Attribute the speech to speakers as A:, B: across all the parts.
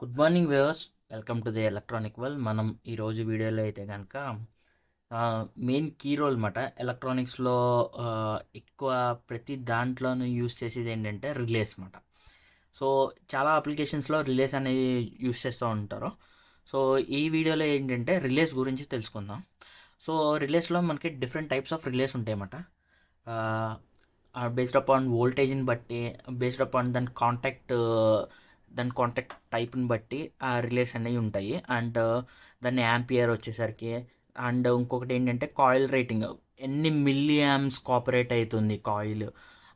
A: Good morning viewers, welcome to the electronic world. మనం ఈరోజు వీడియోలో అయితే కనుక మెయిన్ కీ రోల్ అనమాట. ఎలక్ట్రానిక్స్లో ఎక్కువ ప్రతి దాంట్లోనూ యూస్ చేసేది ఏంటంటే రిలేస్ అనమాట. సో చాలా అప్లికేషన్స్లో రిలేస్ అనేది యూస్ చేస్తూ ఉంటారు. సో ఈ వీడియోలో ఏంటంటే రిలేస్ గురించి తెలుసుకుందాం. సో రిలేస్లో మనకి డిఫరెంట్ టైప్స్ ఆఫ్ రిలేస్ ఉంటాయన్నమాట. బేస్డ్ అపాన్ వోల్టేజ్ని బట్టి, బేస్డ్ అపాన్ దాని కాంటాక్ట్ టైప్ని బట్టి ఆ రిలేస్ అనేవి ఉంటాయి. అండ్ దాన్ని యాంపియర్ వచ్చేసరికి, అండ్ ఇంకొకటి ఏంటంటే కాయిల్ రేటింగ్, ఎన్ని మిల్లీ యామ్స్ కాపరేట్ అవుతుంది కాయిల్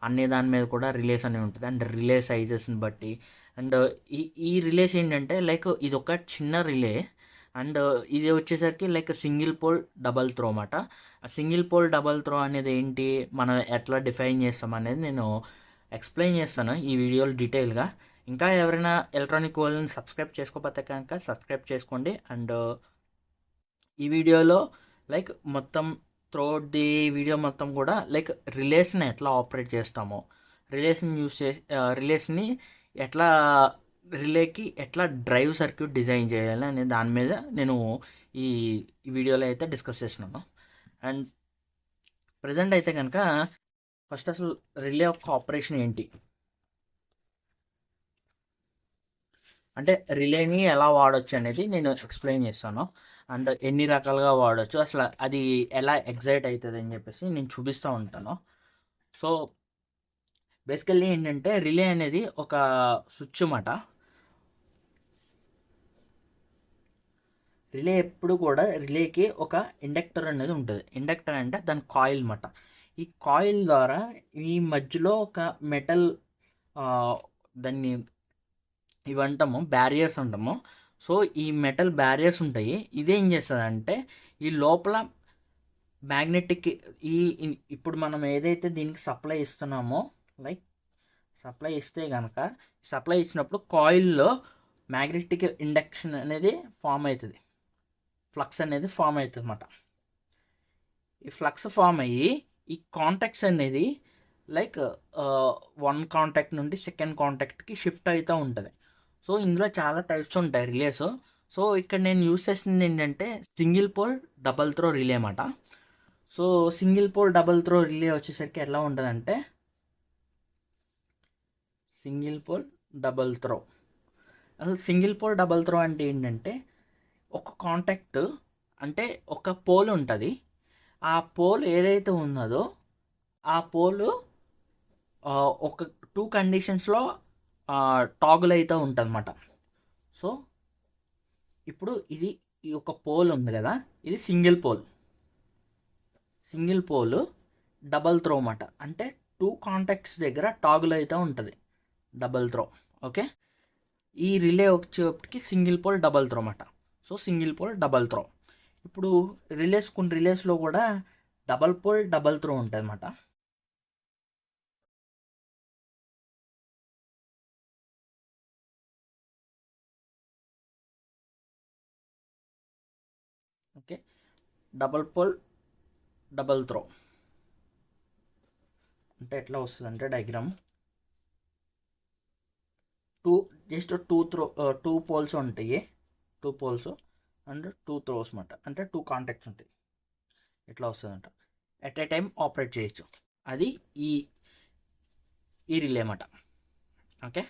A: అనే దాని మీద కూడా రిలేస్ అనేవి ఉంటుంది. అండ్ రిలే సైజెస్ని బట్టి. అండ్ ఈ రిలేస్ ఏంటంటే లైక్ ఇది ఒక చిన్న రిలే. అండ్ ఇది వచ్చేసరికి like single pole double throw అన్నమాట. ఆ సింగిల్ పోల్ డబల్ త్రో అనేది ఏంటి, మనం ఎట్లా డిఫైన్ చేస్తాం అనేది నేను ఎక్స్ప్లెయిన్ చేస్తాను ఈ వీడియోలో డీటెయిల్గా. ఇంకా ఎవరైనా ఎలక్ట్రానిక్ వరల్డ్ని సబ్స్క్రైబ్ చేసుకోకపోతే కనుక సబ్స్క్రైబ్ చేసుకోండి. అండ్ ఈ వీడియోలో లైక్ మొత్తం త్రూఅవుట్ ది వీడియో మొత్తం కూడా లైక్ రిలేస్ని ఎట్లా ఆపరేట్ చేస్తామో, రిలేస్ని ఎట్లా రిలేకి ఎట్లా డ్రైవ్ సర్క్యూట్ డిజైన్ చేయాలి అనే దాని మీద నేను ఈ వీడియోలో అయితే డిస్కస్ చేస్తున్నాను. అండ్ ప్రజెంట్ అయితే కనుక ఫస్ట్ అసలు రిలే యొక్క ఆపరేషన్ ఏంటి అంటే రిలేని ఎలా వాడచ్చు అనేది నేను ఎక్స్ప్లెయిన్ చేస్తాను. అండ్ ఎన్ని రకాలుగా వాడచ్చు, అసలు అది ఎలా ఎగ్జైట్ అవుతుంది అని చెప్పేసి నేను చూపిస్తూ ఉంటాను. సో బేసికల్లీ ఏంటంటే రిలే అనేది ఒక స్విచ్ అన్నమాట. రిలే ఎప్పుడు కూడా రిలేకి ఒక ఇండక్టర్ అనేది ఉంటుంది. ఇండక్టర్ అంటే దాని కాయిల్ అన్నమాట. ఈ కాయిల్ ద్వారా ఈ మధ్యలో ఒక మెటల్, దాన్ని ఇవంటాము బ్యారియర్స్ అంటాము. సో ఈ మెటల్ బ్యారియర్స్ ఉంటాయి. ఇదేం చేస్తుందంటే ఈ లోపల మ్యాగ్నెటిక్, ఈ ఇప్పుడు మనం ఏదైతే దీనికి సప్లై ఇస్తున్నామో, లైక్ సప్లై ఇస్తే కనుక, సప్లై ఇచ్చినప్పుడు కాయిల్లో మ్యాగ్నెటిక్ ఇండక్షన్ అనేది ఫామ్ అవుతుంది, ఫ్లక్స్ అనేది ఫామ్ అవుతుంది అన్నమాట. ఈ ఫ్లక్స్ ఫామ్ అయ్యి ఈ కాంటాక్ట్స్ అనేది లైక్ వన్ కాంటాక్ట్ నుండి సెకండ్ కాంటాక్ట్కి షిఫ్ట్ అవుతూ ఉంటుంది. సో ఇందులో చాలా టైప్స్ ఉంటాయి రిలేస్. సో ఇక్కడ నేను యూస్ చేసింది ఏంటంటే single pole double throw relay అన్నమాట. So single pole double throw relay వచ్చేసరికి ఎలా ఉంటుందంటే, సింగిల్ పోల్ డబల్ త్రో, అసలు సింగిల్ పోల్ డబల్ త్రో అంటే ఏంటంటే ఒక కాంటాక్ట్ అంటే ఒక పోల్ ఉంటుంది. ఆ పోల్ ఏదైతే ఉన్నదో ఆ పోల్ ఒక టూ కండిషన్స్లో టాగుల్ అయితే ఉంటుంది అన్నమాట. సో ఇప్పుడు ఈ ఒక పోల్ ఉంది కదా, ఇది సింగిల్ పోల్ డబల్ త్రో అన్నమాట. అంటే టూ కాంటాక్ట్స్ దగ్గర టాగుల్ అయితే ఉంటుంది, డబల్ త్రో. ఓకే, ఈ రిలే వచ్చేప్పటికి సింగిల్ పోల్ డబల్ త్రో అన్నమాట. So single pole double throw. ఇప్పుడు కొన్ని రిలేస్లో కూడా డబల్ పోల్ డబల్ త్రో ఉంటుంది అన్నమాట. Okay, double pole double throw అంటే ఎట్లా వస్తుంది అంటే డయాగ్రామ్, టూ పోల్స్ ఉంటాయి, two poles and two throws అన్నమాట. అంటే టూ కాంటాక్ట్స్ ఉంటాయి. ఎట్లా వస్తుందంట ఎట్ ఏ టైం ఆపరేట్ చేయొచ్చు. అది ఈ ఈ రిలే అన్నమాట. ఓకే,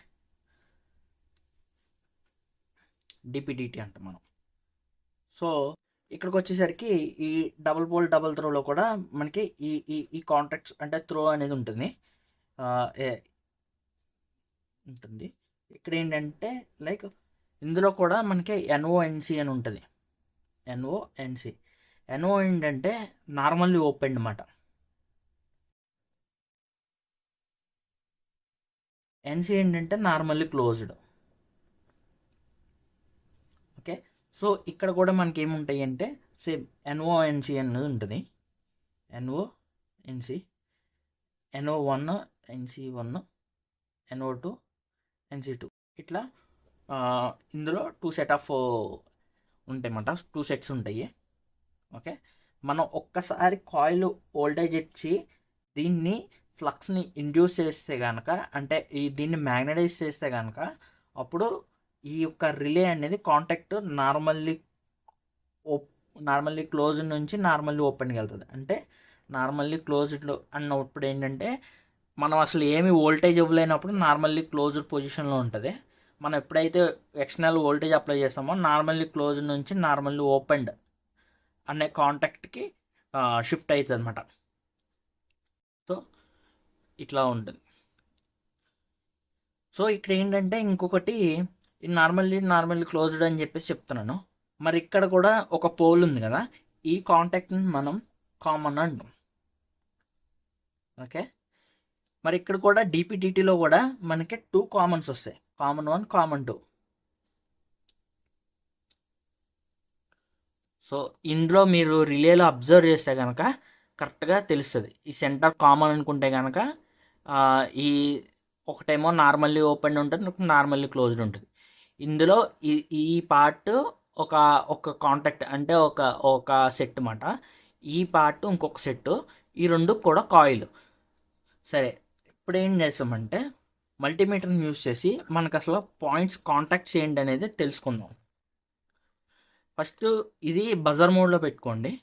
A: డిపిడిటి అంటాం మనం. సో ఇక్కడికి వచ్చేసరికి ఈ డబుల్ పోల్ డబుల్ త్రోలో కూడా మనకి ఈ ఈ ఈ కాంటాక్ట్స్ అంటే త్రో అనేది ఉంటుంది. ఇక్కడ ఏంటంటే లైక్ ఇందులో కూడా మనకి ఎన్ఓఎన్సి అని ఉంటుంది. ఎన్ఓ ఏంటంటే నార్మల్లీ ఓపెన్ అన్నమాట. ఎన్సి ఏంటంటే నార్మల్లీ క్లోజ్డ్. ఓకే, సో ఇక్కడ కూడా మనకి ఏముంటాయి అంటే సేమ్ ఎన్ఓఎన్సి అనేది ఉంటుంది. ఎన్ఓఎన్సి, NO1, NC1, NO2, NC2, ఇట్లా ఇందులో టూ సెట్ ఆఫ్ ఉంటాయన్నమాట, టూ సెట్స్ ఉంటాయి. ఓకే, మనం ఒక్కసారి కాయిల్ వోల్టేజ్ ఇచ్చి దీన్ని ఫ్లక్స్ని ఇండ్యూస్ చేస్తే కనుక, అంటే దీన్ని మ్యాగ్నటైజ్ చేస్తే కనుక, అప్పుడు ఈ యొక్క రిలే అనేది కాంటాక్ట్ నార్మల్లీ క్లోజ్ నుంచి నార్మల్లీ ఓపెన్కి వెళ్తుంది. అంటే నార్మల్లీ క్లోజ్డ్ అన్నప్పుడు ఏంటంటే మనం అసలు ఏమి వోల్టేజ్ ఇవ్వలేనప్పుడు నార్మల్లీ క్లోజ్డ్ పొజిషన్లో ఉంటుంది. మనం ఎప్పుడైతే ఎక్స్టర్నల్ వోల్టేజ్ అప్లై చేస్తామో నార్మల్లీ క్లోజ్డ్ నుంచి నార్మల్లీ ఓపెన్డ్ అనే కాంటాక్ట్కి షిఫ్ట్ అవుతుంది అనమాట. సో ఇట్లా ఉంటుంది. సో ఇక్కడ ఏంటంటే ఇంకొకటి నార్మల్లీ క్లోజ్డ్ అని చెప్పేసి చెప్తున్నాను. మరి ఇక్కడ కూడా ఒక పోల్ ఉంది కదా, ఈ కాంటాక్ట్ని మనం కామన్ అంటాం. ఓకే, మరి ఇక్కడ కూడా డిపిడిటిలో కూడా మనకి 2 కామన్స్ వస్తాయి, కామన్ 1 కామన్ 2. సో ఇందులో మీరు రిలేలో అబ్జర్వ్ చేస్తే కనుక కరెక్ట్గా తెలుస్తుంది. ఈ సెంటర్ కామన్ అనుకుంటే కనుక ఈ ఒకటేమో నార్మల్లీ ఓపెన్ ఉంటుంది, నార్మల్లీ క్లోజ్డ్ ఉంటుంది. ఇందులో ఈ పార్ట్ ఒక కాంటాక్ట్ అంటే ఒక సెట్ అన్నమాట. ఈ పార్ట్ ఇంకొక సెట్, ఈ రెండు కూడా కాయిల్. సరే, ఇప్పుడు ఏం చేస్తామంటే మల్టీమీటర్ని యూజ్ చేసి మనకు అసలు పాయింట్స్ కాంటాక్ట్స్ ఏంటి అనేది తెలుసుకుందాం. ఫస్ట్ ఇది బజర్ మోడ్లో పెట్టుకోండి.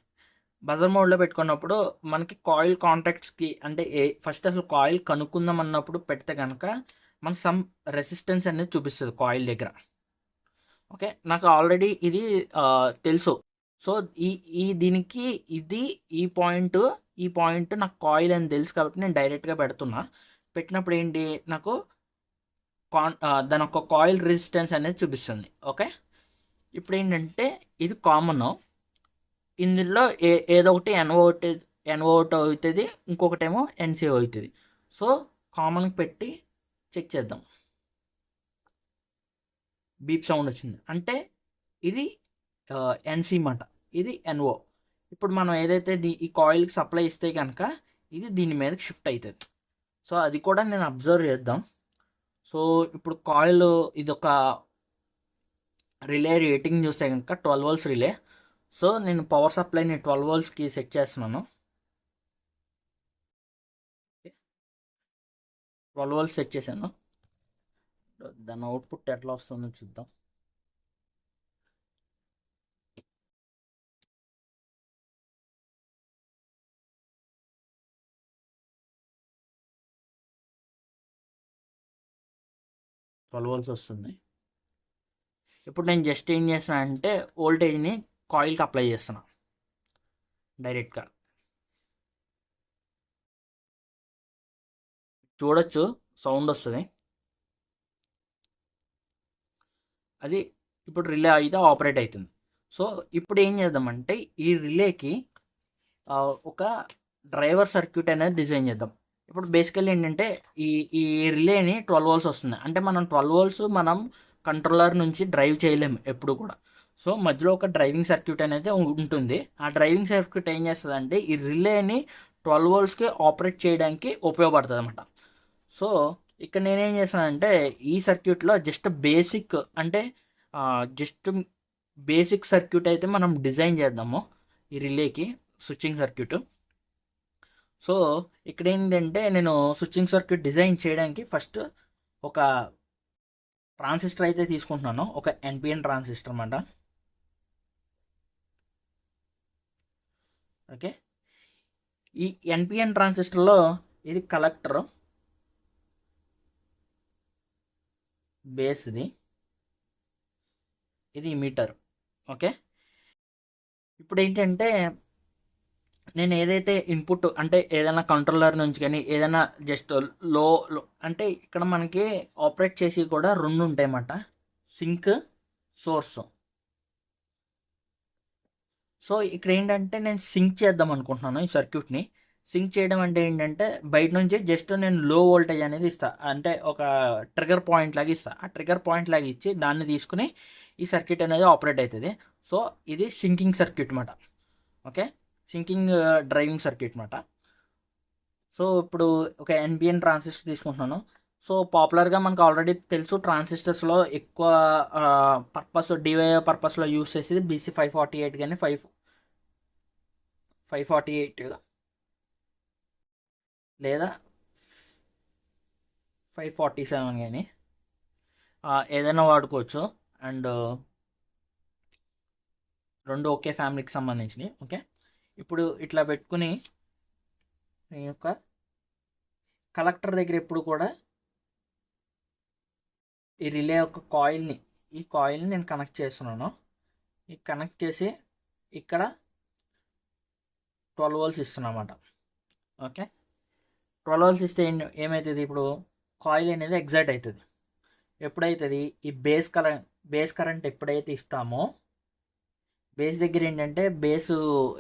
A: బజర్ మోడ్లో పెట్టుకున్నప్పుడు మనకి కాయిల్ కాంటాక్ట్స్కి అంటే ఫస్ట్ అసలు కాయిల్ కనుక్కుందాం అన్నప్పుడు పెడితే కనుక మన సమ్ రెసిస్టెన్స్ అనేది చూపిస్తుంది కాయిల్ దగ్గర. ఓకే, నాకు ఆల్రెడీ ఇది తెలుసు. సో దీనికి ఈ పాయింట్ నాకు కాయిల్ అని తెలుసు కాబట్టి నేను డైరెక్ట్గా పెడుతున్నా. పెట్టినప్పుడు ఏంటి, నాకు దాని ఒక కాయిల్ రెసిస్టెన్స్ అనేది చూపిస్తుంది. ఓకే, ఇప్పుడు ఏంటంటే ఇది కామన్. ఇందులో ఏదో ఒకటి ఎన్ఓ అవుతుంది, ఇంకొకటేమో ఎన్సిఓ అవుతుంది. సో కామన్కి పెట్టి చెక్ చేద్దాం. బీప్ సౌండ్ వచ్చింది అంటే ఇది ఎన్సి మాట, ఇది ఎన్ఓ. ఇప్పుడు మనం ఏదైతే ఈ కాయిల్కి సప్లై ఇస్తే కనుక ఇది దీని మీదకి షిఫ్ట్ అవుతుంది. సో అది కూడా నేను అబ్జర్వ్ చేద్దాం. సో ఇప్పుడు కాయిల్ ఇది ఒక రిలే రేటింగ్ చూస్తే కనుక 12 volts రిలే. సో నేను పవర్ సప్లైని 12 voltsకి సెట్ చేస్తున్నాను. 12 volts సెట్ చేశాను. దాని అవుట్పుట్ ఎట్లా వస్తుందో చూద్దాం. volts వస్తుంది. ఇప్పుడు నేను జస్ట్ ఏం చేస్తున్నా అంటే వోల్టేజ్ని కాయిల్కి అప్లై చేస్తున్నా డైరెక్ట్గా. చూడొచ్చు సౌండ్ వస్తుంది. అది ఇప్పుడు రిలే అయితే ఆపరేట్ అవుతుంది. సో ఇప్పుడు ఏం చేద్దామంటే ఈ రిలేకి ఒక డ్రైవర్ సర్క్యూట్ అనేది డిజైన్ చేద్దాం. ఇప్పుడు బేసికల్లీ ఏంటంటే ఈ రిలేని 12 volts వస్తుంది. అంటే మనం 12 volts మనం కంట్రోలర్ నుంచి డ్రైవ్ చేయలేము ఎప్పుడు కూడా. సో మధ్యలో ఒక డ్రైవింగ్ సర్క్యూట్ అనేది ఉంటుంది. ఆ డ్రైవింగ్ సర్క్యూట్ ఏం చేస్తుంది అంటే ఈ రిలేని 12 voltsకి ఆపరేట్ చేయడానికి ఉపయోగపడుతుంది అన్నమాట. సో ఇక్కడ నేనేం చేస్తానంటే ఈ సర్క్యూట్లో జస్ట్ బేసిక్ సర్క్యూట్ అయితే మనం డిజైన్ చేద్దాము ఈ రిలేకి, స్విచ్చింగ్ సర్క్యూట్. సో ఇక్కడ ఏంటంటే నేను స్విచ్చింగ్ సర్క్యూట్ డిజైన్ చేయడానికి ఫస్ట్ ఒక ట్రాన్సిస్టర్ అయితే తీసుకుంటున్నాను, ఒక ఎన్పిఎన్ ట్రాన్సిస్టర్ అన్నమాట. ఓకే, ఈ ఎన్పిఎన్ ట్రాన్సిస్టర్లో ఇది కలెక్టర్, బేస్ది, ఇది మీటర్. ఓకే, ఇప్పుడు ఏంటంటే నేను ఏదైతే ఇన్పుట్ అంటే ఏదైనా కంట్రోలర్ నుంచి కానీ ఏదైనా జస్ట్ లో అంటే ఇక్కడ మనకి ఆపరేట్ చేసి కూడా 2 ఉంటాయి అన్నమాట, సింక్, సోర్స్. సో ఇక్కడ ఏంటంటే నేను సింక్ చేద్దాం అనుకుంటున్నాను ఈ సర్క్యూట్ని. సింక్ చేయడం అంటే ఏంటంటే బయట నుంచి జస్ట్ నేను లో వోల్టేజ్ అనేది ఇస్తాను, అంటే ఒక ట్రిగర్ పాయింట్ లాగా ఇస్తాను. ఆ ట్రిగర్ పాయింట్ లాగా ఇచ్చి దాన్ని తీసుకుని ఈ సర్క్యూట్ అనేది ఆపరేట్ అవుతుంది. సో ఇది సింకింగ్ సర్క్యూట్ అన్నమాట. ఓకే, సింకింగ్ డ్రైవింగ్ సర్క్యూట్ అన్నమాట. సో ఇప్పుడు ఒక ఎన్పిఎన్ ట్రాన్సిస్టర్ తీసుకుంటున్నాను. సో పాపులర్గా మనకు ఆల్రెడీ తెలుసు ట్రాన్సిస్టర్స్లో ఎక్కువ డివై పర్పస్లో యూస్ చేసేది BC548 కానీ 548 లేదా 547 కానీ. ఏదైనా వాడుకోవచ్చు. అండ్ రెండు ఒకే ఫ్యామిలీకి సంబంధించినవి. ఓకే, ఇప్పుడు ఇట్లా పెట్టుకుని ఈ యొక్క కలెక్టర్ దగ్గర ఎప్పుడు కూడా ఈ రిలే యొక్క ఈ కాయిల్ని నేను కనెక్ట్ చేస్తున్నాను. ఈ కనెక్ట్ చేసి ఇక్కడ 12 volts ఇస్తున్నమాట. ఓకే, 12 volts ఇస్తే ఏమవుతుంది, ఇప్పుడు కాయిల్ అనేది ఎగ్జైట్ అవుతుంది. ఎప్పుడైతుంది, ఈ బేస్ కరెంట్ ఎప్పుడైతే ఇస్తామో, బేస్ దగ్గర ఏంటంటే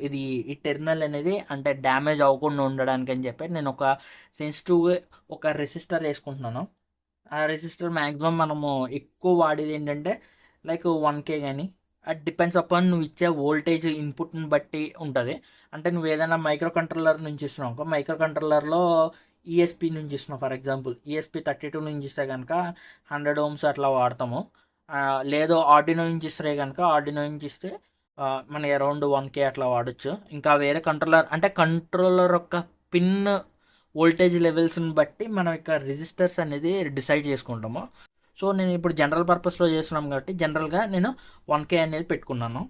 A: ఇది ఈ టెర్మినల్ అనేది అంటే డ్యామేజ్ అవ్వకుండా ఉండడానికి అని చెప్పి నేను ఒక సెన్సిటివ్ ఒక రెసిస్టర్ వేసుకుంటున్నాను. ఆ రెసిస్టర్ మ్యాక్సిమం మనము ఎక్కువ వాడేది ఏంటంటే లైక్ 1K, కానీ అది డిపెండ్స్ అపాన్ నువ్వు ఇచ్చే వోల్టేజ్ ఇన్పుట్ని బట్టి ఉంటుంది. అంటే నువ్వు ఏదైనా మైక్రో కంట్రోలర్ నుంచి ఇస్తున్నావు, మైక్రో కంట్రోలర్లో ఈఎస్పి నుంచి ఇస్తున్నావు. ఫర్ ఎగ్జాంపుల్ ఈఎస్పి 32 నుంచి ఇస్తే కనుక 100 ohms అట్లా వాడతాము. లేదు ఆర్డినో నుంచి ఇస్తే కనుక ఆర్డినో నుంచి ఇస్తే మన అరౌండ్ 1K అట్లా వాడచ్చు. ఇంకా వేరే కంట్రోలర్ యొక్క పిన్ వోల్టేజ్ లెవెల్స్ని బట్టి మనం ఇక రెసిస్టర్స్ అనేది డిసైడ్ చేసుకుంటాము. సో నేను ఇప్పుడు జనరల్ పర్పస్లో చేస్తున్నాం కాబట్టి జనరల్గా నేను 1K అనేది పెట్టుకున్నాను.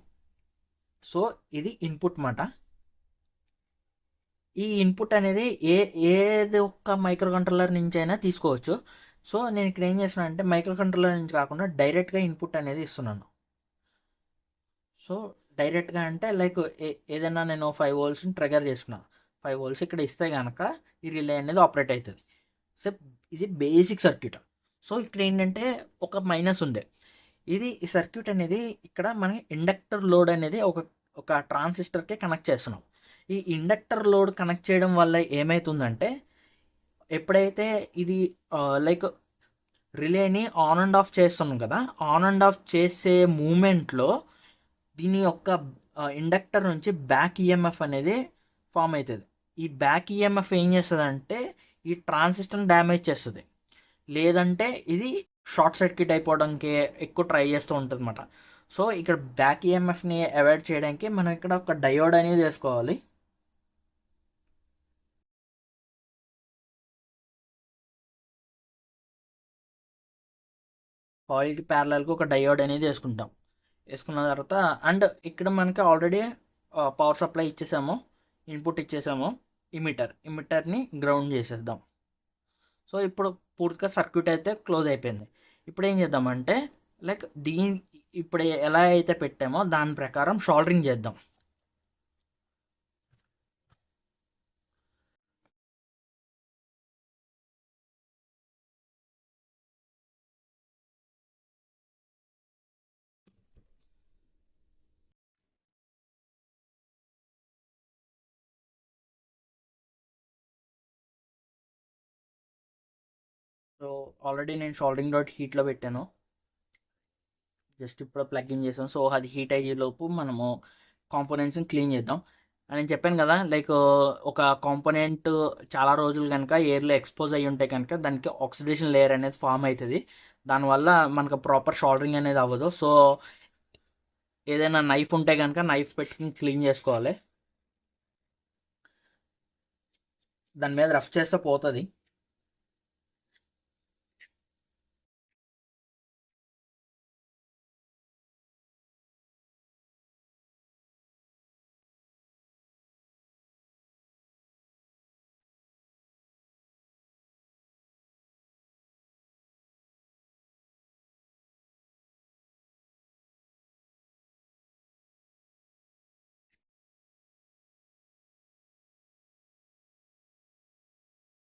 A: సో ఇది ఇన్పుట్ మాట. ఈ ఇన్పుట్ అనేది ఏది ఒక్క మైక్రో కంట్రోలర్ నుంచి అయినా తీసుకోవచ్చు. సో నేను ఇక్కడ ఏం చేస్తున్నాను అంటే మైక్రో కంట్రోలర్ నుంచి కాకుండా డైరెక్ట్గా ఇన్పుట్ అనేది ఇస్తున్నాను. సో డైరెక్ట్గా అంటే లైక్ ఏదైనా నేను 5 volts ట్రిగర్ చేసుకున్నాను. 5 volts ఇక్కడ ఇస్తే కనుక ఈ రిలే అనేది ఆపరేట్ అవుతుంది. సో ఇది బేసిక్ సర్క్యూట్. సో ఇక్కడ ఏంటంటే ఒక మైనస్ ఉంది. ఈ సర్క్యూట్ అనేది ఇక్కడ మన ఇండక్టర్ లోడ్ అనేది ఒక ట్రాన్సిస్టర్కి కనెక్ట్ చేస్తున్నాం. ఈ ఇండక్టర్ లోడ్ కనెక్ట్ చేయడం వల్ల ఏమవుతుందంటే ఎప్పుడైతే ఇది లైక్ రిలేని ఆన్ అండ్ ఆఫ్ చేస్తున్నాం కదా, ఆన్ అండ్ ఆఫ్ చేసే మూమెంట్లో దీని యొక్క ఇండక్టర్ నుంచి బ్యాక్ ఈఎంఎఫ్ అనేది ఫామ్ అవుతుంది. ఈ బ్యాక్ ఈఎంఎఫ్ ఏం చేస్తుంది అంటే ఈ ట్రాన్సిస్టర్ని డ్యామేజ్ చేస్తుంది, లేదంటే ఇది షార్ట్ సర్క్యూట్ అయిపోవడానికి ఎక్కువ ట్రై చేస్తూ ఉంటుంది అన్నమాట. సో ఇక్కడ బ్యాక్ ఈఎంఎఫ్ని అవాయిడ్ చేయడానికి మనం ఇక్కడ ఒక డయోడ్ అనేది వేసుకోవాలి. కాయిల్కి ప్యారలల్గా ఒక డయోడ్ అనేది వేసుకున్న తర్వాత అండ్ ఇక్కడ మనకి ఆల్రెడీ పవర్ సప్లై ఇచ్చేసాము, ఇన్పుట్ ఇచ్చేసాము. ఇమిటర్ని గ్రౌండ్ చేసేద్దాం. సో ఇప్పుడు పూర్తిగా సర్క్యూట్ అయితే క్లోజ్ అయిపోయింది. ఇప్పుడు ఏం చేద్దామంటే లైక్ ఇప్పుడు ఎలా అయితే పెట్టామో దాని ప్రకారం షోల్డరింగ్ చేద్దాం. సో ఆల్రెడీ నేను షోల్డరింగ్ డాట్ హీట్లో పెట్టాను, జస్ట్ ఇప్పుడు ప్లగ్ ఇన్ చేసాం. సో అది హీట్ అయ్యేలోపు మనము కాంపోనెంట్స్ని క్లీన్ చేద్దాం. నేను చెప్పాను కదా లైక్ ఒక కాంపోనెంట్ చాలా రోజులు కనుక ఎయిర్లో ఎక్స్పోజ్ అయ్యి ఉంటే కనుక దానికి ఆక్సిడేషన్ లేయర్ అనేది ఫామ్ అవుతుంది. దానివల్ల మనకు ప్రాపర్ షోల్డరింగ్ అనేది అవ్వదు. సో ఏదైనా నైఫ్ ఉంటే కనుక నైఫ్ పెట్టుకుని క్లీన్ చేసుకోవాలి. దాని మీద రఫ్ చేస్తే పోతుంది.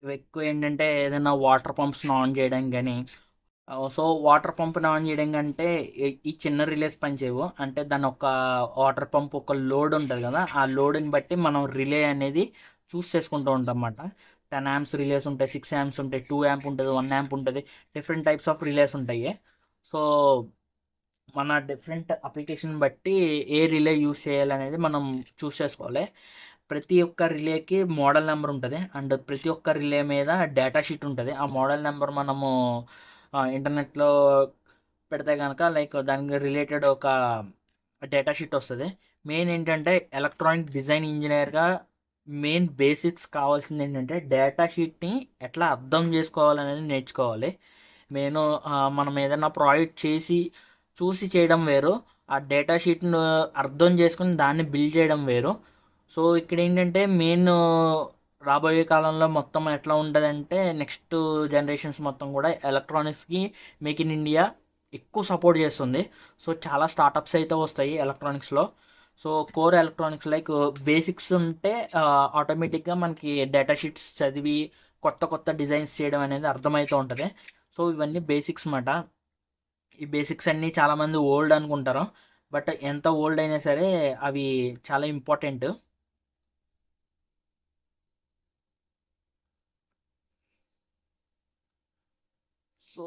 A: ఇవి ఎక్కువ ఏంటంటే ఏదైనా వాటర్ పంప్స్ని ఆన్ చేయడం కానీ, సో వాటర్ పంప్ని ఆన్ చేయడం కంటే ఈ చిన్న రిలేస్ పనిచేయవు. అంటే దాని ఒక వాటర్ పంప్ ఒక లోడ్ ఉంటుంది కదా, ఆ లోడ్ని బట్టి మనం రిలే అనేది చూస్ చేసుకుంటూ ఉంటాం అన్నమాట. 10 amps రిలేస్ ఉంటాయి, 6 amps ఉంటాయి, 2 amp ఉంటుంది, 1 amp ఉంటుంది. డిఫరెంట్ టైప్స్ ఆఫ్ రిలేస్ ఉంటాయి. సో మన డిఫరెంట్ అప్లికేషన్ బట్టి ఏ రిలే యూస్ చేయాలనేది మనం చూస్ చేసుకోవాలి. ప్రతి ఒక్క రిలేకి మోడల్ నెంబర్ ఉంటుంది అండ్ ప్రతి ఒక్క రిలే మీద డేటా షీట్ ఉంటుంది. ఆ మోడల్ నెంబర్ మనము ఇంటర్నెట్లో పెడితే కనుక లైక్ దానికి రిలేటెడ్ ఒక డేటా షీట్ వస్తుంది. మెయిన్ ఏంటంటే ఎలక్ట్రానిక్ డిజైన్ ఇంజనీర్గా మెయిన్ బేసిక్స్ కావాల్సింది ఏంటంటే డేటా షీట్ని ఎట్లా అర్థం చేసుకోవాలనేది నేర్చుకోవాలి. నేను మనం ఏదైనా ప్రాజెక్ట్ చేసి చూసి చేయడం వేరు, ఆ డేటా షీట్ను అర్థం చేసుకుని దాన్ని బిల్డ్ చేయడం వేరు. సో ఇక్కడ ఏంటంటే మెయిన్ రాబోయే కాలంలో మొత్తం ఎట్లా ఉంటుందంటే నెక్స్ట్ జనరేషన్స్ మొత్తం కూడా ఎలక్ట్రానిక్స్కి మేక్ ఇన్ ఇండియా ఎక్కువ సపోర్ట్ చేస్తుంది. సో చాలా స్టార్టప్స్ అయితే వస్తాయి ఎలక్ట్రానిక్స్లో. So core electronics like basics ఉంటే ఆటోమేటిక్గా మనకి డేటా షీట్స్ చదివి కొత్త కొత్త డిజైన్స్ చేయడం అనేది అర్థమవుతూ ఉంటుంది. సో ఇవన్నీ బేసిక్స్ మాట. ఈ బేసిక్స్ అన్నీ చాలామంది ఓల్డ్ అనుకుంటారు, బట్ ఎంత ఓల్డ్ అయినా సరే అవి చాలా ఇంపార్టెంట్. సో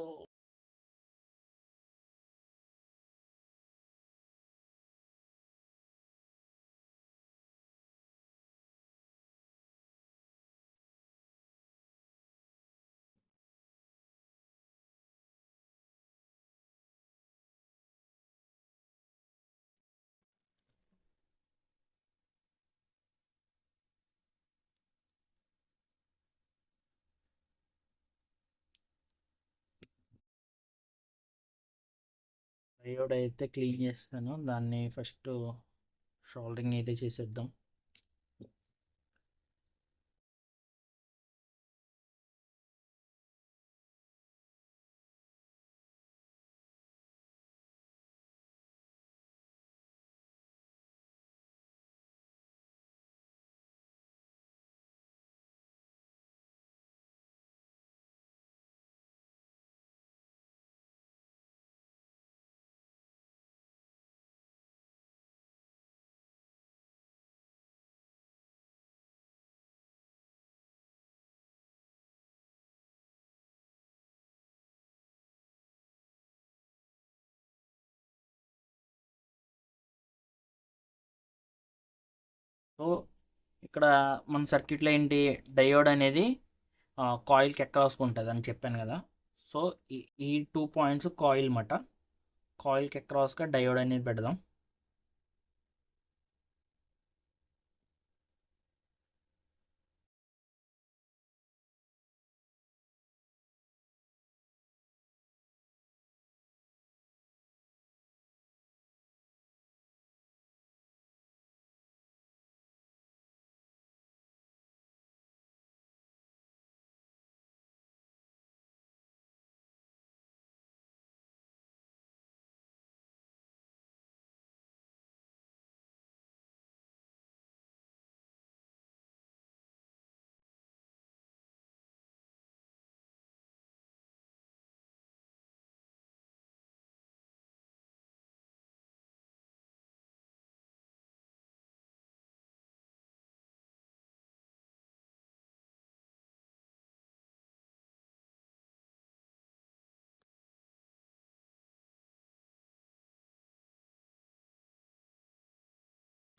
A: డయోడ్ అయితే క్లీన్ చేస్తాను, దాన్ని ఫస్ట్ షోల్డరింగ్ అయితే చేసేద్దాం. సో ఇక్కడ మన సర్క్యూట్లో ఏంటి, డయోడ్ అనేది కాయిల్కి ఎక్కాల్సి ఉంటుంది అని చెప్పాను కదా. సో ఈ ఈ 2 పాయింట్స్ కాయిల్ మాట. కాయిల్కి అక్రాస్గా డయోడ్ అనేది పెడదాం.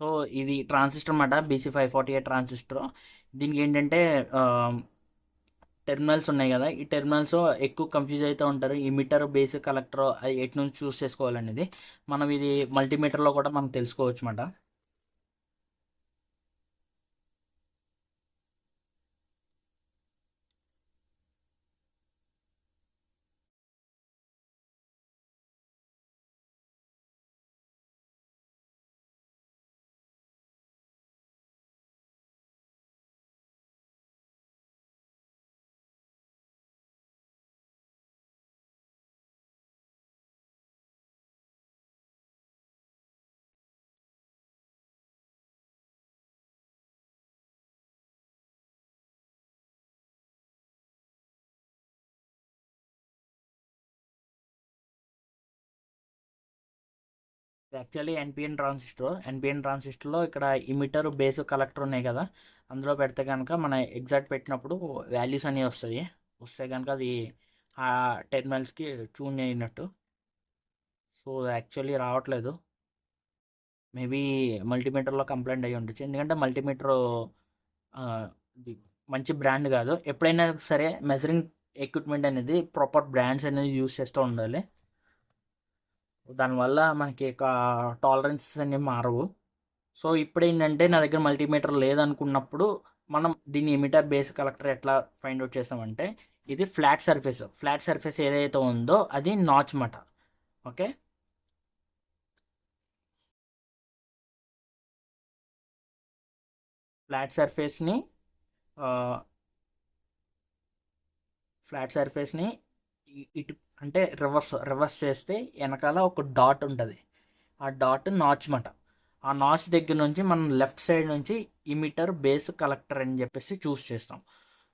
A: సో ఇది ట్రాన్సిస్టర్ అన్నమాట, BC548 ట్రాన్సిస్టర్. దీనికి ఏంటంటే టెర్మినల్స్ ఉన్నాయి కదా, ఈ టెర్మినల్స్ ఎక్కువ కన్ఫ్యూజ్ అవుతూ ఉంటారు. ఈ మీటర్, బేసిక్ కలెక్టర్ ఎటు నుంచి చూస్ చేసుకోవాలనేది మనం ఇది మల్టీమీటర్లో కూడా మనం తెలుసుకోవచ్చు అన్నమాట. యాక్చువల్లీ ఎన్పిఎన్ ట్రాన్సిస్టర్లో ఇక్కడ ఇమిటర్, బేస్, కలెక్టర్ ఉన్నాయి కదా, అందులో పెడితే కనుక మన ఎగ్జాక్ట్ పెట్టినప్పుడు వాల్యూస్ అనేవి వస్తాయి. వస్తే కనుక అది ఆ టెర్మినల్స్కి ట్యూన్ అయినట్టు. సో యాక్చువల్లీ రావట్లేదు. మేబీ మల్టీమీటర్లో కంప్లైంట్ అయ్యి ఉండొచ్చు, ఎందుకంటే మల్టీమీటర్ ఇది మంచి బ్రాండ్ కాదు. ఎప్పుడైనా సరే మెజరింగ్ ఎక్విప్మెంట్ అనేది ప్రాపర్ బ్రాండ్స్ అనేది యూస్ చేస్తూ ఉండాలి. దానివల్ల మనకి టాలరెన్సెస్ అనేవి మారవు. సో ఇప్పుడేంటంటే నా దగ్గర మల్టీమీటర్ లేదనుకున్నప్పుడు మనం దీన్ని ఎమిటర్, బేస్, కలెక్టర్ ఎట్లా ఫైండ్ అవుట్ చేస్తామంటే ఇది ఫ్లాట్ సర్ఫేస్ ఏదైతే ఉందో అది నాచ్ మాట. ఓకే. ఫ్లాట్ సర్ఫేస్ని ఫ్లాట్ సర్ఫేస్ని ఇటు అంటే రివర్స్ చేస్తే వెనకాల ఒక డాట్ ఉంటుంది. ఆ డాట్ నాచ్ మాట. ఆ నాచ్ దగ్గర నుంచి మనం లెఫ్ట్ సైడ్ నుంచి ఇమిటర్ బేస్ కలెక్టర్ అని చెప్పేసి చూస్ చేస్తాం.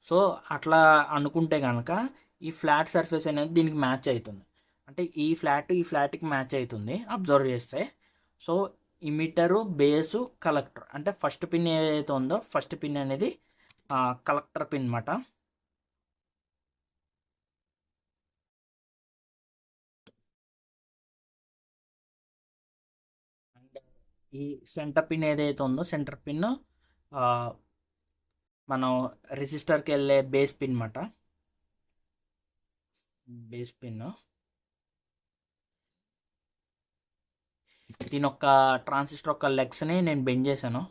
A: సో అట్లా అనుకుంటే కనుక ఈ ఫ్లాట్ సర్ఫేస్ అనేది దీనికి మ్యాచ్ అవుతుంది. అంటే ఈ ఫ్లాట్కి మ్యాచ్ అవుతుంది అబ్జర్వ్ చేస్తే. సో ఇమిటరు బేసు కలెక్టర్ అంటే ఫస్ట్ పిన్ ఏదైతే ఉందో ఫస్ట్ పిన్ అనేది కలెక్టర్ పిన్ మాట. అండ్ ఈ సెంటర్ పిన్ ఏదైతే ఉందో సెంటర్ పిన్ మనం రెసిస్టర్కి వెళ్ళే బేస్ పిన్ మాట. బేస్ పిన్ దీని యొక్క ట్రాన్సిస్టర్ యొక్క లెగ్స్ని నేను బెండ్ చేశాను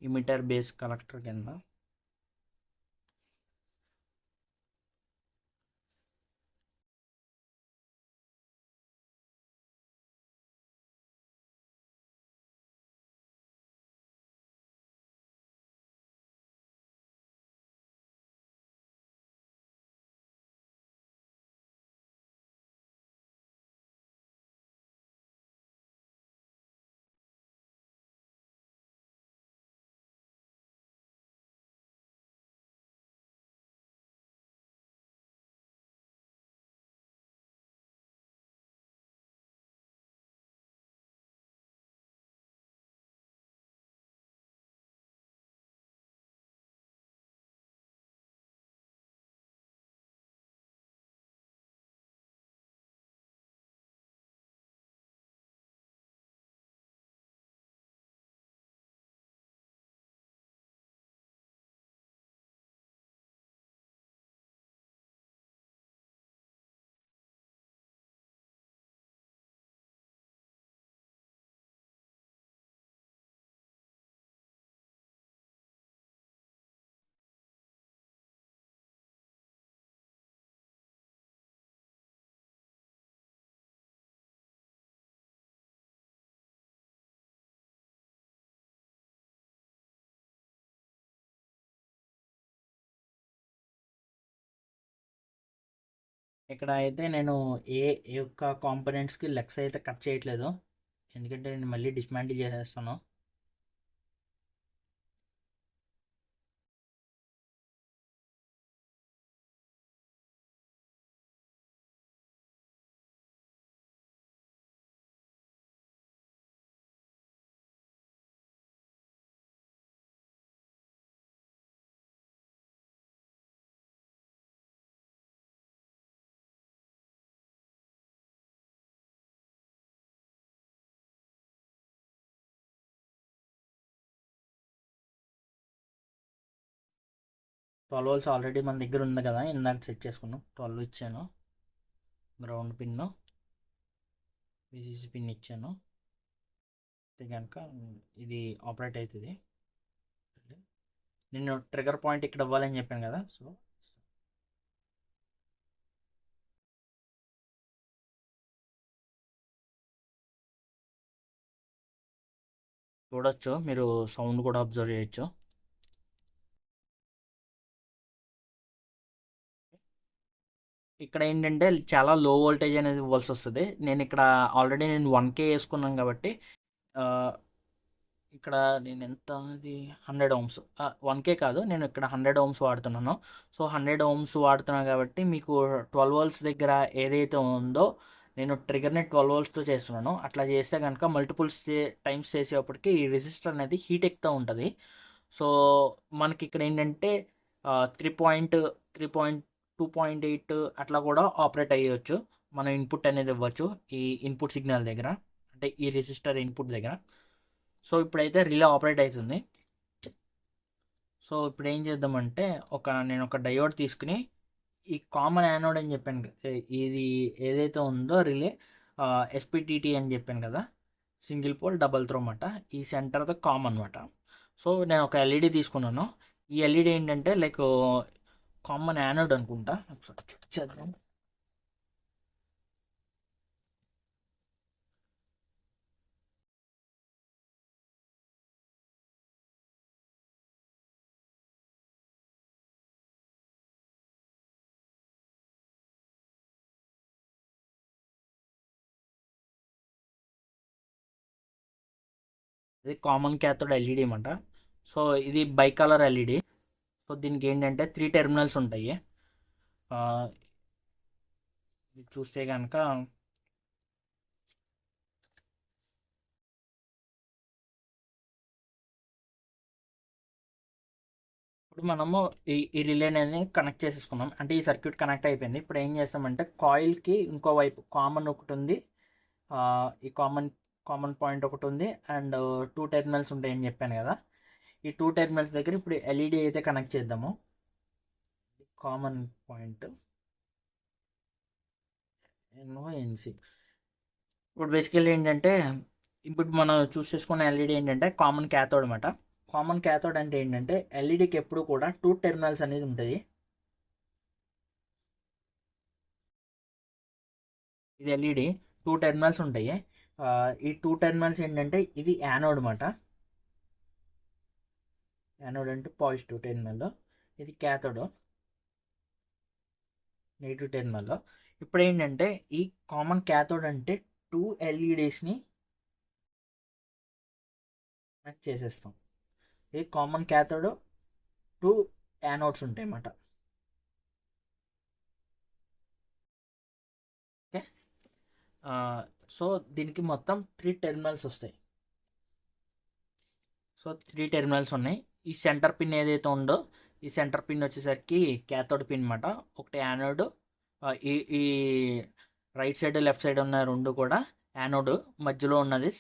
A: ఇమిటర్ బేస్ కలెక్టర్ కింద. ఇక్కడ అయితే నేను ఏ యొక్క కాంపోనెంట్స్కి లెగ్స్ అయితే కట్ చేయట్లేదు, ఎందుకంటే నేను మళ్ళీ డిస్మాంటిల్ చేసేస్తాను. ట్వెల్వ్ వోల్ట్స్ ఆల్రెడీ మన దగ్గర ఉంది కదా, ఇందాక సెట్ చేసుకున్నాం. 12 ఇచ్చాను, గ్రౌండ్ పిన్, విసిసి పిన్ ఇచ్చాను. అయితే కనుక ఇది ఆపరేట్ అవుతుంది. నేను ట్రిగర్ పాయింట్ ఇక్కడ ఇవ్వాలని చెప్పాను కదా, సో చూడొచ్చు, మీరు సౌండ్ కూడా అబ్జర్వ్ చేయొచ్చు. ఇక్కడ ఏంటంటే చాలా లో వోల్టేజ్ అనేది ఇవ్వాల్సి వస్తుంది. నేను ఇక్కడ ఆల్రెడీ నేను 1K వేసుకున్నాను కాబట్టి ఇక్కడ నేను ఎంత అది 100 ఓమ్స్, 1K కాదు, నేను ఇక్కడ 100 ఓమ్స్ వాడుతున్నాను. సో 100 ఓమ్స్ వాడుతున్నాను కాబట్టి మీకు 12 వోల్ట్స్ దగ్గర ఏదైతే ఉందో నేను ట్రిగర్ని 12 వోల్ట్స్తో చేస్తున్నాను. అట్లా చేస్తే కనుక మల్టిపుల్స్ టైమ్స్ చేసేటప్పటికి ఈ రెసిస్టర్ అనేది హీట్ ఎక్కుతూ ఉంటుంది. సో మనకి ఇక్కడ ఏంటంటే 2.8 అట్లా కూడా ఆపరేట్ అయ్యవచ్చు. మనం ఇన్పుట్ అనేది ఇవ్వచ్చు ఈ ఇన్పుట్ సిగ్నల్ దగ్గర, అంటే ఈ రెసిస్టర్ ఇన్పుట్ దగ్గర. సో ఇప్పుడైతే రిలే ఆపరేట్ అవుతుంది. సో ఇప్పుడు ఏం చేద్దామంటే నేను ఒక డయోడ్ తీసుకుని ఈ కామన్ యానోడ్ అని చెప్పాను ఇది ఏదైతే ఉందో రిలే ఎస్పిటిటి అని చెప్పాను కదా, సింగిల్ పోల్ డబల్ త్రో అన్నమాట. ఈ సెంటర్తో కామన్ అనమాట. సో నేను ఒక ఎల్ఈడి తీసుకున్నాను. ఈ ఎల్ఈడి ఏంటంటే లైక్ కామన్ యానోడ్ అనుకుంటా, ఒకసారి చెక్ చేద్దాం. ఇది కామన్ క్యాథోడ్ ఎల్ఈడి అనమాట. సో ఇది బై కలర్ ఎల్ఈడి. సో దీనికి ఏంటంటే 3 టెర్మినల్స్ ఉంటాయి. ఆ, ఇది చూస్తే కనుక ఇప్పుడు మనము ఈ రిలే అనేది కనెక్ట్ చేసేసుకున్నాం, అంటే ఈ సర్క్యూట్ కనెక్ట్ అయిపోయింది. ఇప్పుడు ఏం చేస్తామంటే కాయిల్కి ఇంకో వైపు కామన్ ఒకటి ఉంది, ఆ, ఈ కామన్ పాయింట్ ఒకటి ఉంది, అండ్ 2 టెర్మినల్స్ ఉంటాయని చెప్పాను కదా. ఈ 2 టెర్మినల్స్ దగ్గర ఇప్పుడు ఎల్ఈడి అయితే కనెక్ట్ చేద్దాము. Common point NO NC. ఇప్పుడు బేసికల్లీ ఏంటంటే, ఇప్పుడు మనం చూస్ చేసుకున్న ఎల్ఈడి ఏంటంటే కామన్ క్యాథోడ్ అనమాట. కామన్ క్యాథోడ్ అంటే ఏంటంటే ఎల్ఈడికి ఎప్పుడు కూడా 2 టెర్మినల్స్ అనేది ఉంటుంది. ఇది ఎల్ఈడి 2 టెర్మినల్స్ ఉంటాయి. ఈ 2 టెర్మినల్స్ ఏంటంటే ఇది యానోడ్ అనమాట. యానోడ్ అంటే పాజిటివ్ టెర్మినల్, ఇది క్యాథోడ్ నెగిటివ్ టెర్మినల్. ఇప్పుడు ఏంటంటే ఈ కామన్ క్యాథోడ్ అంటే 2 ఎల్ఈడీస్ని కనెక్ట్ చేసేస్తాం. ఇది కామన్ క్యాథోడ్, 2 యానోడ్స్ ఉంటాయి అన్నమాట. ఓకే. సో దీనికి మొత్తం 3 టెర్మినల్స్ వస్తాయి. సో 3 టెర్మినల్స్ ఉన్నాయి. ఈ సెంటర్ పిన్ ఏదైతే ఉందో, ఈ సెంటర్ పిన్ వచ్చేసరికి క్యాథోడ్ పిన్ అనమాట. ఒకటి యానోడ్, ఈ ఈ రైట్ సైడ్ లెఫ్ట్ సైడ్ ఉన్న రెండు కూడా యానోడ్, మధ్యలో ఉన్నది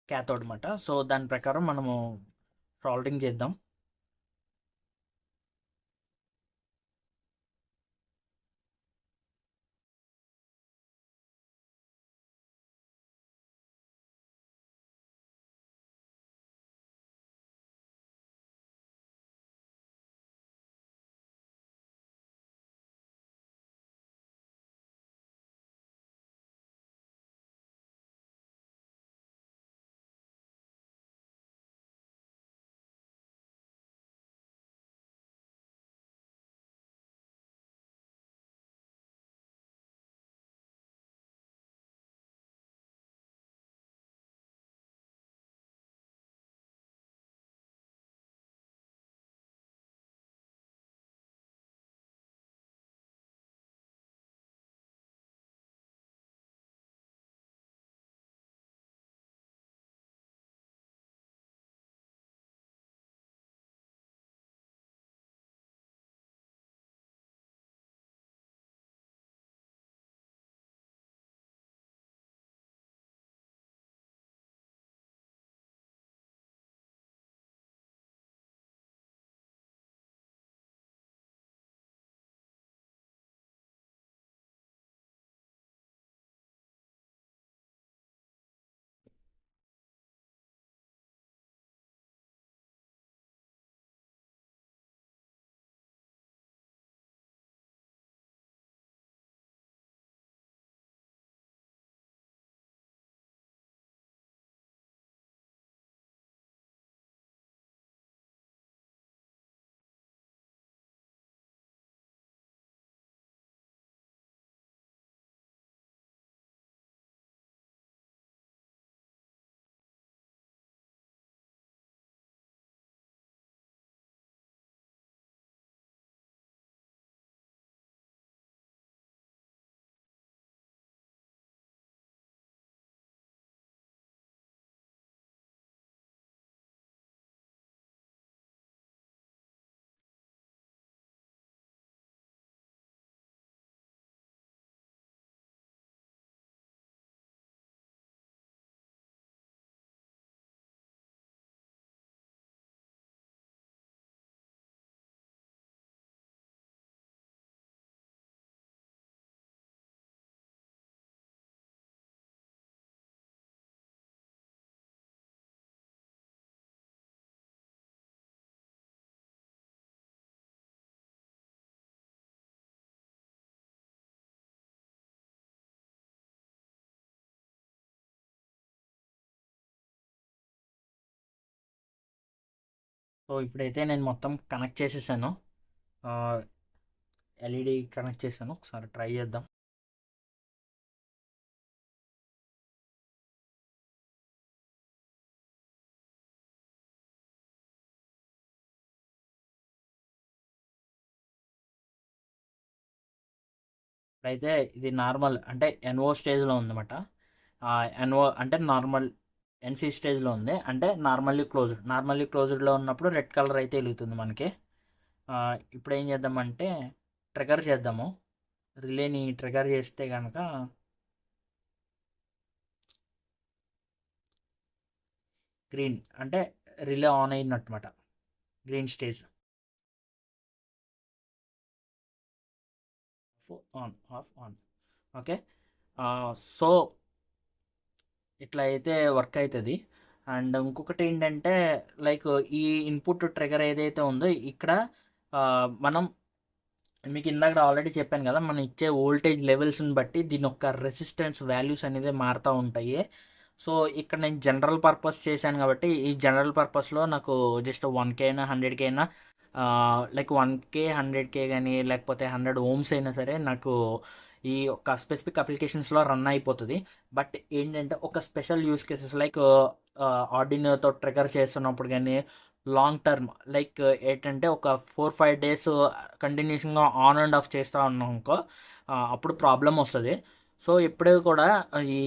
A: క్యాథోడ్ అనమాట. సో దాని ప్రకారం మనము సాల్వింగ్ చేద్దాం. సో ఇప్పుడైతే నేను మొత్తం కనెక్ట్ చేసేసాను. ఎల్ఈడి కనెక్ట్ చేశాను. ఒకసారి ట్రై చేద్దాం. ఇప్పుడైతే ఇది నార్మల్ అంటే ఎన్ఓ స్టేజ్లో ఉందన్నమాట. ఎన్ఓ అంటే నార్మల్, ఎన్సి స్టేజ్లో ఉంది. అంటే నార్మల్లీ క్లోజ్డ్లో ఉన్నప్పుడు రెడ్ కలర్ అయితే వెలుగుతుంది మనకి. ఇప్పుడు ఏం చేద్దామంటే ట్రిగర్ చేద్దాము. రిలేని ట్రిగర్ చేస్తే కనుక గ్రీన్ అంటే రిలే ఆన్ అయినట్టుమాట. Green stage on, off, on. Okay. So ఇట్లా అయితే వర్క్ అవుతుంది. అండ్ ఇంకొకటి ఏంటంటే లైక్ ఈ ఇన్పుట్ ట్రిగర్ ఏదైతే ఉందో ఇక్కడ మనం మీకు ఇందాక ఆల్రెడీ చెప్పాను కదా, మనం ఇచ్చే వోల్టేజ్ లెవెల్స్ని బట్టి దీని యొక్క రెసిస్టెన్స్ వాల్యూస్ అనేది మారుతూ ఉంటాయి. సో ఇక్కడ నేను జనరల్ పర్పస్ చేశాను కాబట్టి ఈ జనరల్ పర్పస్లో నాకు జస్ట్ 1K అయినా 100K అయినా లైక్ 1K 100K కానీ లేకపోతే 100 ఓమ్స్ అయినా సరే నాకు ఈ ఒక స్పెసిఫిక్ అప్లికేషన్స్లో రన్ అయిపోతుంది. బట్ ఏంటంటే ఒక స్పెషల్ యూస్ కేసెస్ లైక్ ఆర్డినోతో ట్రిగర్ చేస్తున్నప్పుడు కానీ లాంగ్ టర్మ్ లైక్ ఏంటంటే ఒక 4-5 డేస్ కంటిన్యూషన్గా ఆన్ అండ్ ఆఫ్ చేస్తూ ఉన్నాం అనుకో, అప్పుడు ప్రాబ్లం వస్తుంది. సో ఎప్పుడూ కూడా ఈ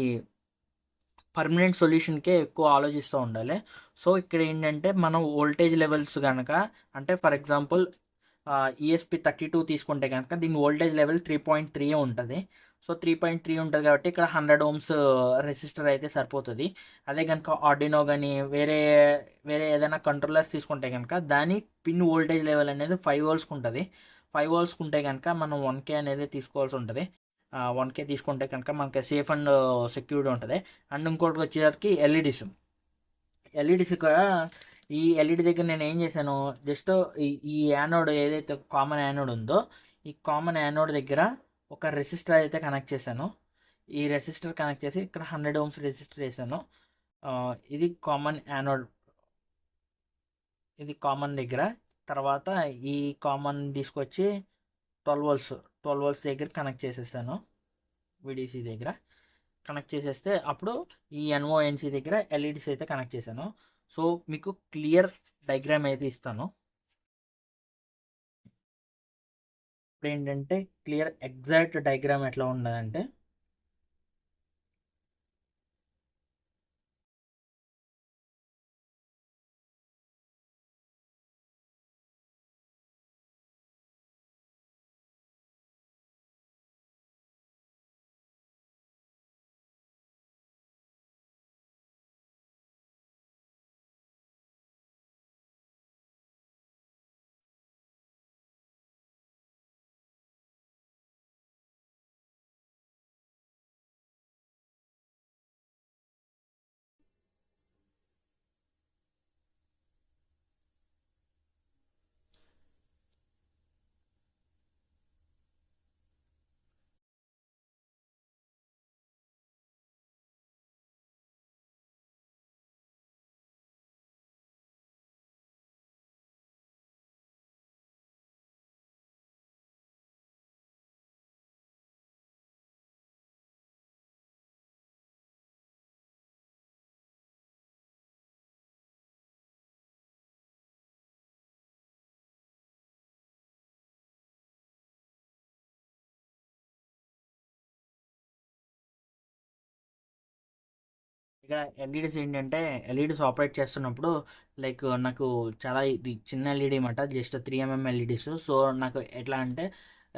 A: పర్మనెంట్ సొల్యూషన్కే ఎక్కువ ఆలోచిస్తూ ఉండాలి. సో ఇక్కడ ఏంటంటే మనం వోల్టేజ్ లెవెల్స్ కనుక అంటే ఫర్ ఎగ్జాంపుల్ ESP32 తీసుకుంటే కనుక దీని వోల్టేజ్ లెవెల్ 3.3 ఉంటుంది. సో 3.3 ఉంటుంది కాబట్టి ఇక్కడ 100 ఓమ్స్ రెసిస్టర్ అయితే సరిపోతుంది. అదే కనుక ఆర్డినో కానీ వేరే వేరే ఏదైనా కంట్రోలర్స్ తీసుకుంటే కనుక దాని పిన్ వోల్టేజ్ లెవెల్ అనేది 5 వోల్ట్స్కి ఉంటుంది. 5 వోల్ట్స్కి ఉంటే కనుక మనం 1K అనేది తీసుకోవాల్సి ఉంటుంది. 1K తీసుకుంటే కనుక మనకి సేఫ్ అండ్ సెక్యూర్డ్ ఉంటుంది. అండ్ ఇంకోటి వచ్చేసరికి ఎల్ఈడీస్ కూడా ఈ ఎల్ఈడి దగ్గర నేను ఏం చేశాను, జస్ట్ ఈ యానోడ్ ఏదైతే కామన్ యానోడ్ ఉందో ఈ కామన్ యానోడ్ దగ్గర ఒక రెసిస్టర్ అయితే కనెక్ట్ చేశాను. ఈ రెసిస్టర్ కనెక్ట్ చేసి ఇక్కడ 100 ఓమ్స్ రెసిస్టర్ వేసాను. ఇది కామన్ యానోడ్, ఇది కామన్ దగ్గర. తర్వాత ఈ కామన్ తీసుకొచ్చి 12 వోల్ట్స్ దగ్గర కనెక్ట్ చేసేసాను. విడిసి దగ్గర కనెక్ట్ చేసేస్తే అప్పుడు ఈ ఎన్ఓఎన్సి దగ్గర ఎల్ఈడీస్ అయితే కనెక్ట్ చేశాను. సో మీకు క్లియర్ డయాగ్రామ్ అయితే ఇస్తాను. ఇప్పుడు ఏంటంటే క్లియర్ ఎగ్జాక్ట్ డయాగ్రామ్ ఎట్లా ఉండదంటే ఇక ఎల్ఈడీస్ ఏంటంటే ఎల్ఈడీస్ ఆపరేట్ చేస్తున్నప్పుడు లైక్ నాకు చాలా ఇది చిన్న ఎల్ఈడి అనమాట, జస్ట్ 3mm ఎల్ఈడీస్. సో నాకు ఎట్లా అంటే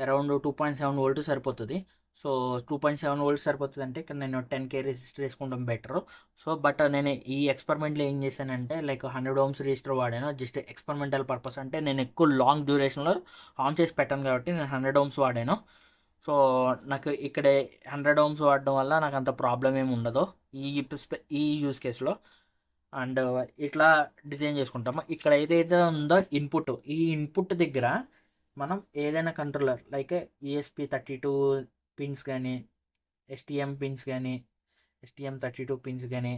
A: అరౌండ్ 2.7 వోల్ట్ సరిపోతుంది. సో 2.7 వోల్ట్స్ సరిపోతుంది అంటే ఇక్కడ నేను 10K రెసిస్టర్ వేసుకుంటాం బెటర్. సో బట్ నేను ఈ ఎక్స్పెరిమెంట్లో ఏం చేశానంటే లైక్ 100 ఓమ్స్ రెసిస్టర్ వాడాను, జస్ట్ ఎక్స్పెరిమెంటల్ పర్పస్. అంటే నేను ఎక్కువ లాంగ్ డ్యూరేషన్లో ఆన్ చేసి పెట్టాను కాబట్టి నేను 100 ఓమ్స్ వాడాను. సో నాకు ఇక్కడ 100 ఓమ్స్ వాడడం వల్ల నాకు అంత ప్రాబ్లం ఏమి ఉండదు ఈ యూస్ కేసులో. అండ్ ఇట్లా డిజైన్ చేసుకుంటాము. ఇక్కడ ఏదైతే ఉందో ఇన్పుట్, ఈ ఇన్పుట్ దగ్గర మనం ఏదైనా కంట్రోలర్ లైక్ ESP32 పిన్స్ కానీ STM పిన్స్ కానీ STM32 పిన్స్ కానీ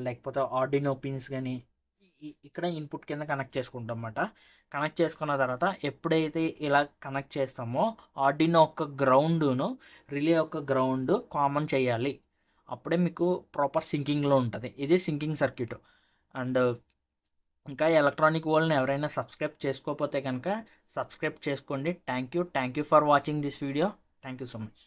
A: లేకపోతే ఆర్డినో పిన్స్ కానీ ఇక్కడ ఇన్పుట్ కింద కనెక్ట్ చేసుకుంటాం అన్నమాట. కనెక్ట్ చేసుకున్న తర్వాత ఎప్పుడైతే ఇలా కనెక్ట్ చేస్తామో ఆర్డినో యొక్క గ్రౌండ్ను రిలే యొక్క గ్రౌండ్ కామన్ చేయాలి. అప్పుడే మీకు ప్రాపర్ సింకింగ్లో ఉంటుంది. ఇది సింకింగ్ సర్క్యూట్. అండ్ ఇంకా ఎలక్ట్రానిక్ వరల్డ్ని ఎవరైనా సబ్స్క్రైబ్ చేసుకోకపోతే కనుక సబ్స్క్రైబ్ చేసుకోండి. Thank you for watching this video. Thank you so much.